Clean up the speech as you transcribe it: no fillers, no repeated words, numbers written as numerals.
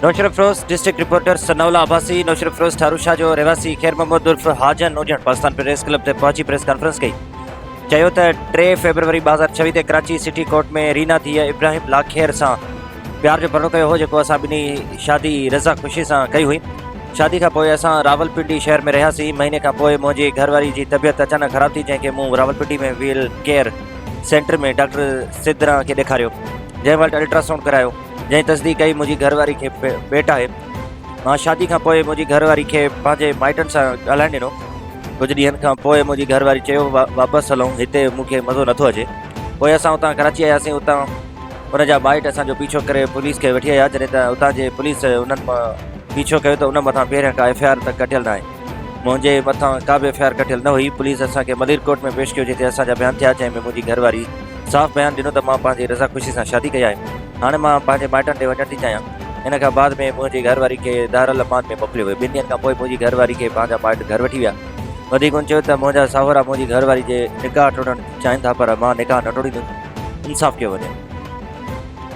नौशर Afroz district reporter Sanaula आभासी नौशर अफरोज ठारूशाह जो रहवासी खैर मोहम्मद उर्फ हाजन हुजण पाकिस्तान प्रेस क्लब ते पहुंची प्रेस कॉन्फ्रेंस कई। चयो त 3 फरवरी 2026 ते कराची सिटी कोर्ट में रीना धीअ इब्राहिम लाखेर सां प्यार जो भरणो कयो हो, जेको असां ॿिन्ही शादी रज़ा ख़ुशी सां कई हुई। शादी खां पोइ असां रावलपिंडी शहर में रहियासीं। महीने खां पोइ मुंहिंजी घरवारी जी तबियत अचानक ख़राब थी, जंहिंखे मूं रावलपिंडी में व्हील केयर सेंटर में डॉक्टर सिद्धरा खे ॾेखारियो, जंहिं वटि अल्ट्रासाउंड करायो, जंहिं तस्दीक कई मुंहिंजी घरवारी खे पेट आहे। मां शादी खां पोइ मुंहिंजी घरवारी खे पंहिंजे माइटनि सां ॻाल्हाइणु ॾिनो। कुझु ॾींहंनि खां पोइ मुंहिंजी घरवारी चयो वापसि हलूं, हिते मूंखे मज़ो नथो अचे। पोइ असां उतां कराची आयासीं। उतां उनजा माइट असांजो पीछो करे पुलिस खे वठी आया। जॾहिं त उतां जे पुलिस उन्हनि मां पीछो कयो त उन मथां पहिरियां का FIR त कटियल न आहे। मुंहिंजे मथां का बि FIR कटियल न हुई। पुलिस असांखे मलिर कोर्ट में पेश कयो, जिते असांजा बयान थिया, जंहिंमें मुंहिंजी घरवारी साफ़ बयानु ॾिनो त मां पंहिंजी रज़ा ख़ुशी सां शादी कई आहे। हाणे मां पंहिंजे माइटनि ॾे वञणु थी चाहियां। इन खां बाद में मुंहिंजी घरवारी खे दारुल अमान में मोकिलियो वियो। 2 ॾींहंनि खां पोइ मुंहिंजी घरवारी खे पंहिंजा माइट घर वठी विया। वधीक कोन चयो त मुंहिंजा साहुरा मुंहिंजी घरवारी जे निकाह टोड़णु चाहिनि था, पर मां निकाह न टोड़ींदुमि। इंसाफ़ कयो वञे।